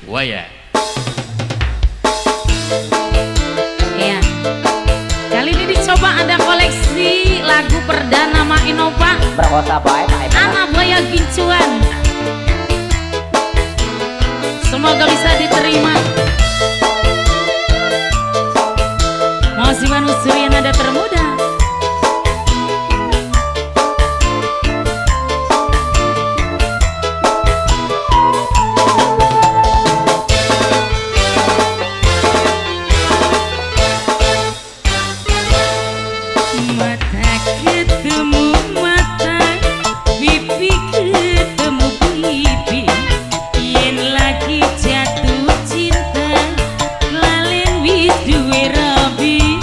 Wah ya. Iya. Kali ini dicoba ada koleksi lagu perdana Ma Innova. Berkosa baik Anak Buaya Gincuan. Semoga bisa diterima. Musiman Usuri yang ada termuda. Mata ketemu mata, pipi ketemu pipi. Yen lagi jatuh cinta, lalen wis duwe rabi.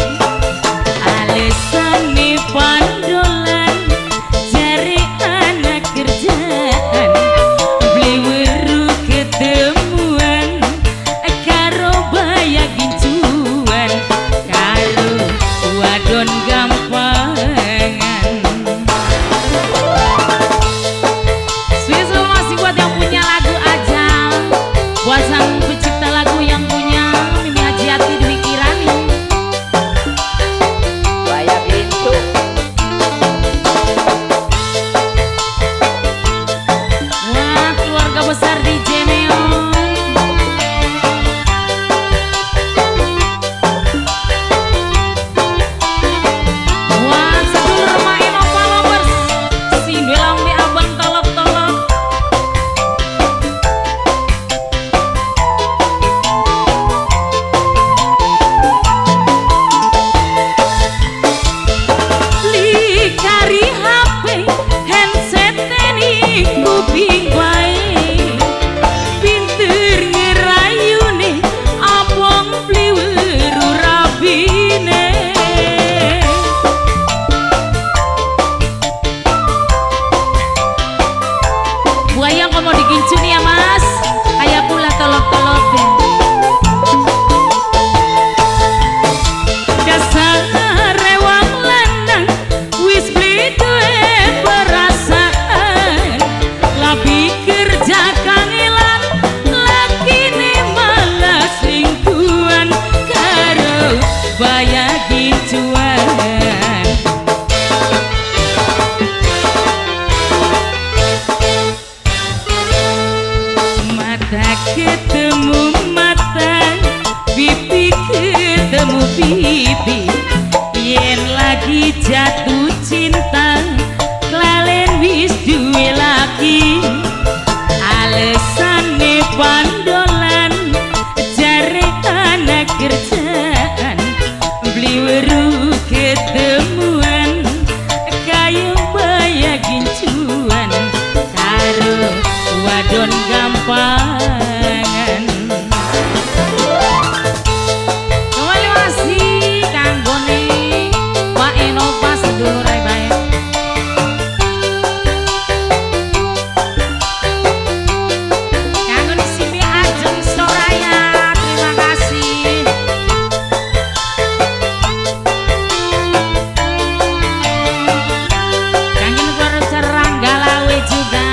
Alesane pandolan, jare anak kerjaan. Beli weru ketemuan, karo baya gincuan, karo wadon gampangan. Spesial masih buat yang punya lagu aja, buat sang pencipta lagu yang punya Mimi Hajiati Dwi Kirani. Baya Gincu. Wah, keluarga besar di Jeneon. Wah, sedulur Ma Innova lovers, si belang di abang tolok-tolok. Likari HP, handset ini kuping bae. Pinter ngerayune, abang beli weru rabine. Buaya kok mau digincun ya mas? Kayak pula tolok-tolok deh. Dasar rewang lanang, wis beli duwe perasaan. Labi kerja kangelan, lakine malah selingkuhan karo baya gincuan. Mata ketemu mata, pipi ketemu pipi. Yen lagi jatuh cinta, kelalen wis duwe laki. Alesane pandolan, jare anak kerjaan. Beli weru ketemuan, kayu baya gincuan, karo wadon gampangan. Kembali masih kanggone Ma Innova sedulur ae bae. Kanggone Simi Ajeng Soraya, terima kasih. Kangen keluarga Ranggalawe juga.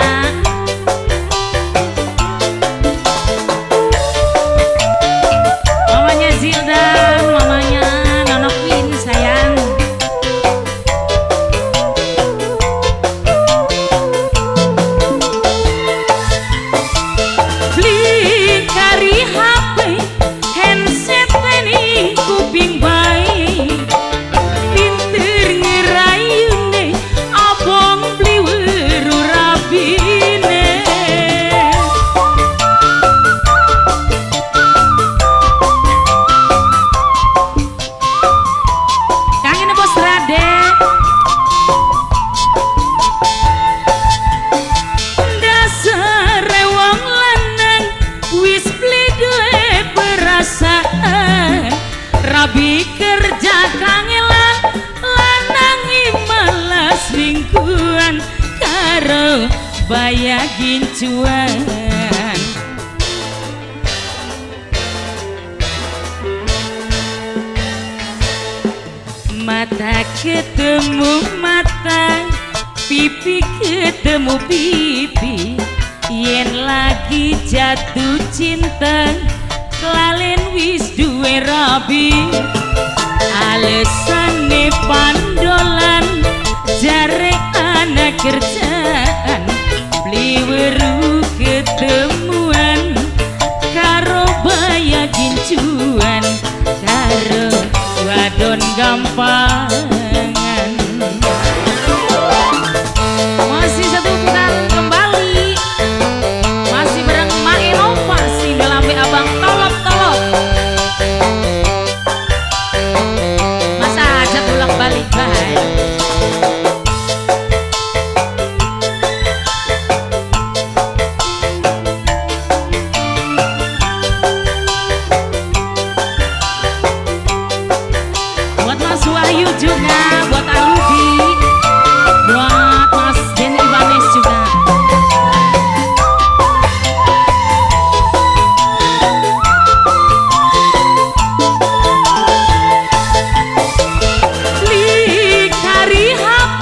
Mamanya Zildan, mamanya Nonok Win sayang. Beli kari HP, handset ini kuping bae. Pinter ngerayune, abang beli weru rabine. Kangen bos Rade. Dasar wong lanang, wis beli duwe perasaan. Rabi kerja kangelan, lanangi malah selingkuhan karo baya gincuan. Mata ketemu mata, pipi ketemu pipi. yen lagi jatuh cinta lalen wis duwe rabi alesane pandolan jare anak kerjaan beli weru ketemuan karo baya gincuan karo wadon gampangan. Masih satu putaran kembali, masih bareng Mak Inovasi Galambe Abang Tolop-tolop. Masa aja bolak balik bahan. Buat Mas Wahyu juga, buat Aludi, buat Mas Den Ibanes juga. Likari HP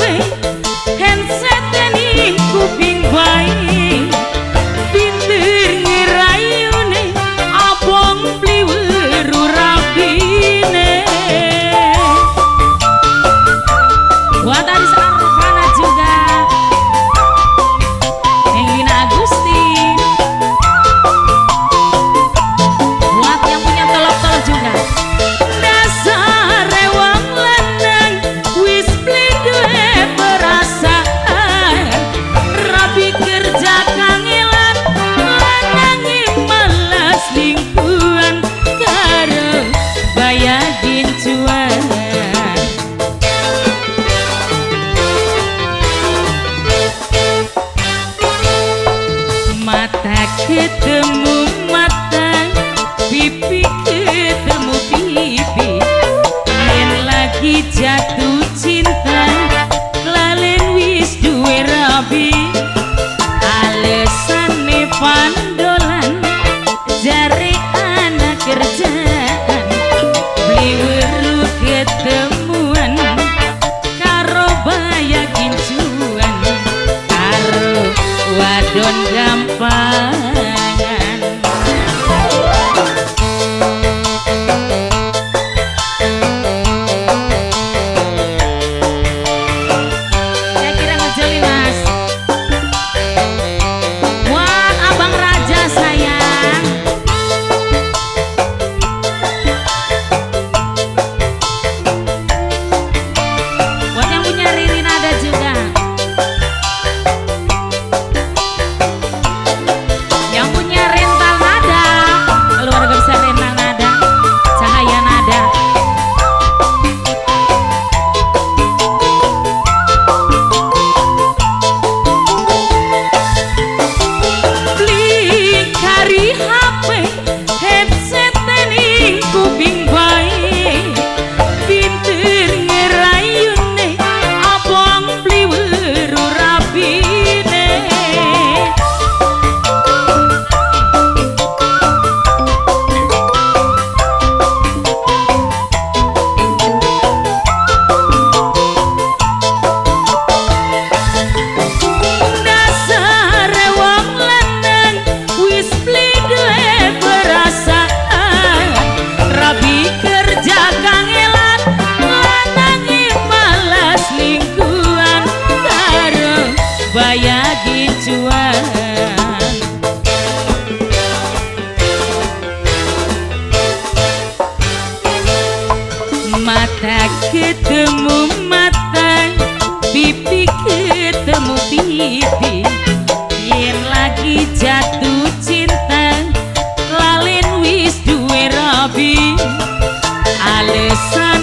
handset ning kuping bae pinter ngerayune abang beli weru rapine. Buat Aris Arfana juga, Engina Agusti, buat yang punya tolop-tolop juga. Dasar rewang lanang wis beli duwe perasaan rapi kerja kangelan lanangi malas lingkuan karo baya gincuan. Mata ketemu mata, pipi ketemu pipi, yen lagi jatuh cinta lalen wis duwe rabi alesane pandolan jare anak kerjaan beli weru ketemuan karo baya gincuan karo wadon gampangan. Saya kira ngejelin Mas. Buat Abang Raja sayang. Buat yang punya Ririn ada juga. Yang punya rental nada, keluarga besar rental nada, Cahaya Nada. Beli kari HP headset ning kuping bae pinter ngerayune abang beli weru rapine. Dasar rewang lanang wis beli duwe perasaan rabi kerja kangelan lanangi malas lingkuan karo baya gincuan. Mata ketemu mata, pipi ketemu pipi, yen lagi jatuh cinta lalen wis duwe rabi alesan